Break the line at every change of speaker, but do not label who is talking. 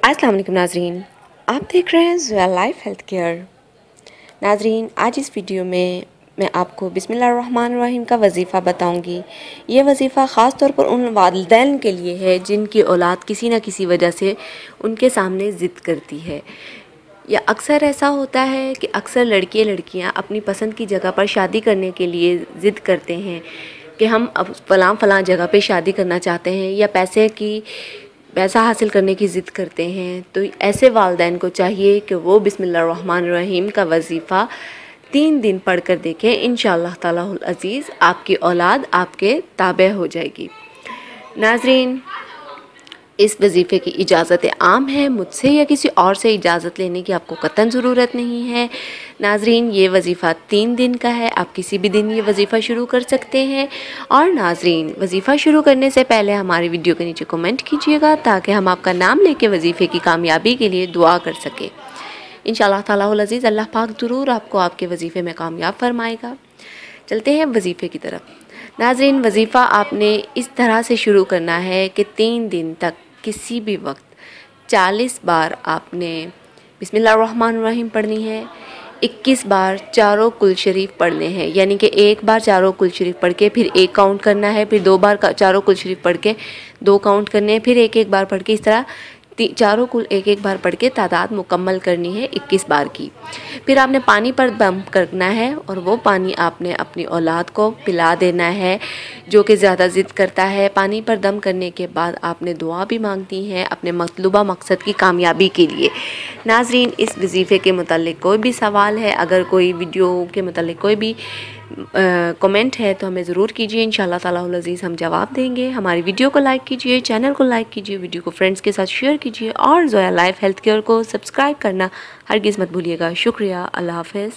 अस्सलाम वालेकुम नाजरीन, आप देख रहे हैं ज़ोया लाइफ हेल्थ केयर। नाजरीन, आज इस वीडियो में मैं आपको बिस्मिल्लाहिर्रहमानिर्रहीम का वजीफ़ा बताऊंगी। ये वजीफ़ा ख़ास तौर पर उन वालिदैन के लिए है जिनकी औलाद किसी न किसी वजह से उनके सामने ज़िद करती है। या अक्सर ऐसा होता है कि अक्सर लड़कियां अपनी पसंद की जगह पर शादी करने के लिए ज़िद करते हैं कि हम अब फ़लाँ जगह पे शादी करना चाहते हैं, या पैसा हासिल करने की ज़िद करते हैं। तो ऐसे वालिदैन को चाहिए कि वो बिस्मिल्लाहिर्रहमानिर्रहीम का वजीफ़ा 3 दिन पढ़ कर देखें। इंशाअल्लाह तालाहुल अज़ीज़ आपकी औलाद आपके ताबे हो जाएगी। नाजरीन, इस वजीफ़े की इजाज़त आम है, मुझसे या किसी और से इजाज़त लेने की आपको कतई ज़रूरत नहीं है। नाजरीन, ये वजीफ़ा 3 दिन का है, आप किसी भी दिन ये वजीफ़ा शुरू कर सकते हैं। और नाजरीन, वजीफ़ा शुरू करने से पहले हमारी वीडियो के नीचे कमेंट कीजिएगा ताकि हम आपका नाम लेके वजीफ़े की कामयाबी के लिए दुआ कर सकें। इंशाअल्लाह तालाहुल अज़ीज़ अल्लाह पाक ज़रूर आपको आपके वजीफ़े में कामयाब फरमाएगा। चलते हैं वजीफ़े की तरफ। नाजरीन, वजीफ़ा आपने इस तरह से शुरू करना है कि 3 दिन तक किसी भी वक्त 40 बार आपने बिस्मिल्लाहिर्रहमानिर्रहीम पढ़नी है। 21 बार चारों कुल शरीफ पढ़ने हैं, यानी कि एक बार चारों कुल शरीफ पढ़ के फिर एक काउंट करना है, फिर 2 बार चारों कुल शरीफ पढ़ के 2 काउंट करने हैं, फिर एक बार पढ़ के इस तरह चारों कुल एक बार पढ़ के तादाद मुकम्मल करनी है 21 बार की। फिर आपने पानी पर दम करना है और वो पानी आपने अपनी औलाद को पिला देना है जो कि ज़्यादा ज़िद करता है। पानी पर दम करने के बाद आपने दुआ भी मांगती हैं अपने मतलूबा मकसद की कामयाबी के लिए। नाजरीन, इस वजीफ़े के मुतालिक कोई भी सवाल है, अगर कोई वीडियो के मुतालिक कोई भी कमेंट है तो हमें ज़रूर कीजिए। इंशाअल्लाह तालाहुल अज़ीज़ हम जवाब देंगे। हमारी वीडियो को लाइक कीजिए, चैनल को लाइक कीजिए, वीडियो को फ्रेंड्स के साथ शेयर कीजिए और ज़ोया लाइफ हेल्थ केयर को सब्सक्राइब करना हरगिज़ मत भूलिएगा। शुक्रिया। अल्लाह हाफ़िज़।